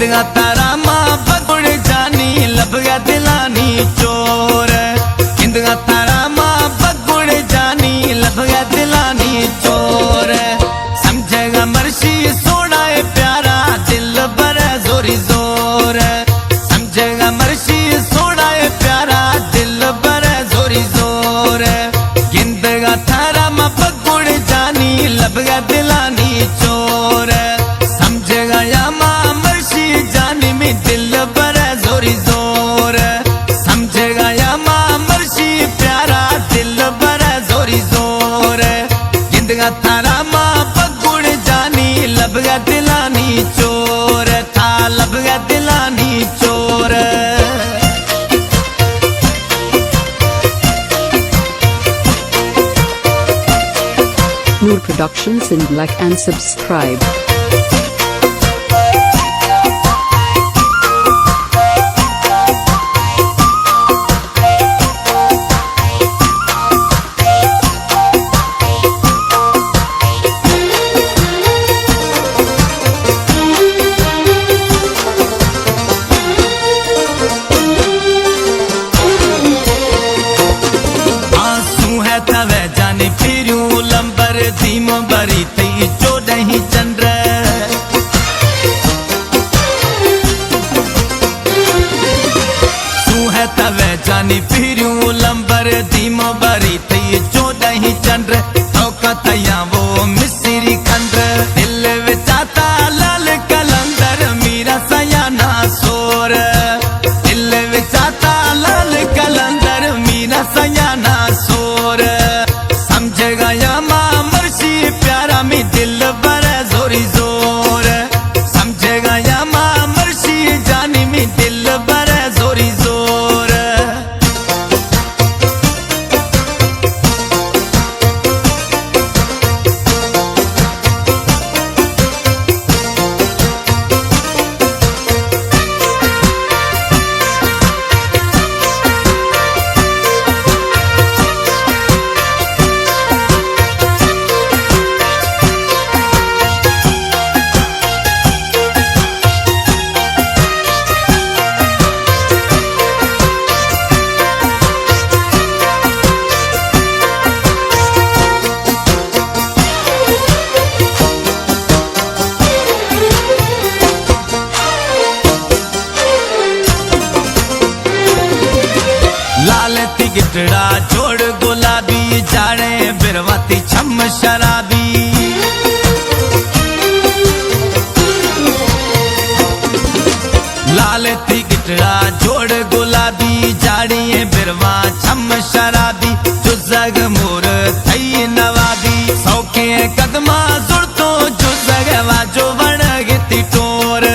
गिंदगा तारा मां बगुड़ जानी लब गया दिलानी चोर। गिंदगा तारा मां बगुड़ जानी लब गया दिलानी चोर। समझेगा मर्शी सोना है प्यारा दिल बर जोरी जोर। समझेगा मर्शी सोना है प्यारा दिल बर जोरी जोर। गिंदगा तारा मां बगुड़ जानी लब गया दिलानी चोर। समझेगा या मां मर्शी जानी में दिल बर जोरी जोर। समझेगा या मां मर्शी प्यारा दिल बर जोरी जोर। गिंदगा तारा मां बगुड़ जानी लब गया दिलानी चोर था लब गया दिलानी चोर। Noor Productions in like and subscribe. तवे जाने फिरूं लंबर धीम बरी थई चोडही चंद्र। तू है तवे जाने फिरूं लंबर धीम बरी थई चोडही चंद्र। औकतया वो मिसरी खंड्र दिल विचाता लाल कलंदर मीरा सयाना सोर। दिल विचाता लाल कलंदर मीरा सयाना सोर। समझेगा या मां मर्शी प्यारा में दिल बर जोरी जोर। समझेगा या मां मर्शी जानी में दिल बर जोरी जोर। लाल तिगड़ा जोड़ गुलाबी जाने बिरवाती छम शराबी। लाल तिगड़ा जोड़ गुलाबी जाड़िए बिरवा छम शराबी। जो जग मोर थई नवाबी सौके कदमा जुड़तो जो जगवा जो वण गिती टोर।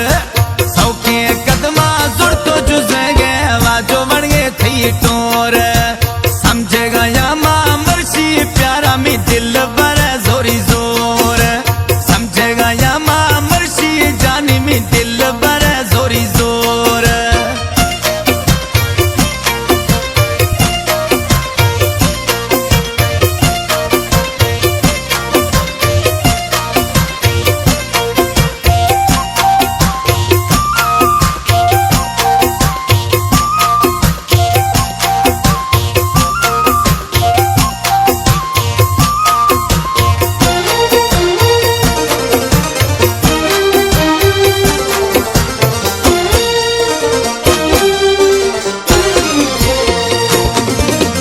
सौके कदमा जुड़तो जो जगवा जो वण थई टोर। समझेगा या मां मर्शी प्यारा में दिल बर जोरी जोर। समझेगा या मां मर्शी जानी में दिल बर जोरी जोर।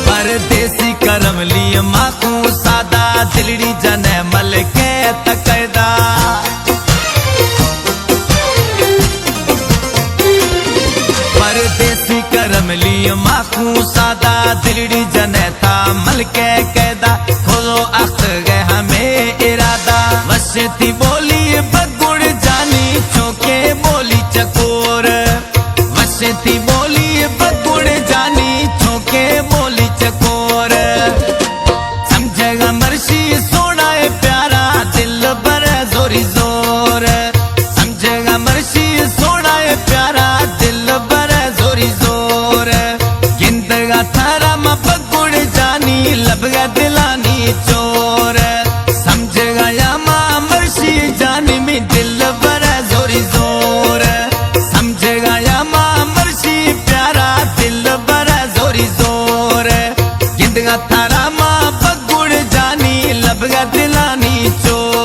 परदेसी करम लिए माकू सादा दिलड़ी जने मल के तकदा। परदेसी करम लिए माकू सादा दिलड़ी जने था मल के कैदा। खोलो अख गए हमें इरादा वशती बोली बगुड़ जानी चौके बोली चकोर। वशती बोली बगुड़ जानी चौके बोली चकोर। समझेगा मर्शी सोना है प्यारा दिल बर जोरी जोर। समझेगा मर्शी सोना है प्यारा दिल बर जोरी जोर। गिंदगा थारा मां बगुड़ जानी लब गया थारा मां बगुड़ जानी लब गया दिलानी चोर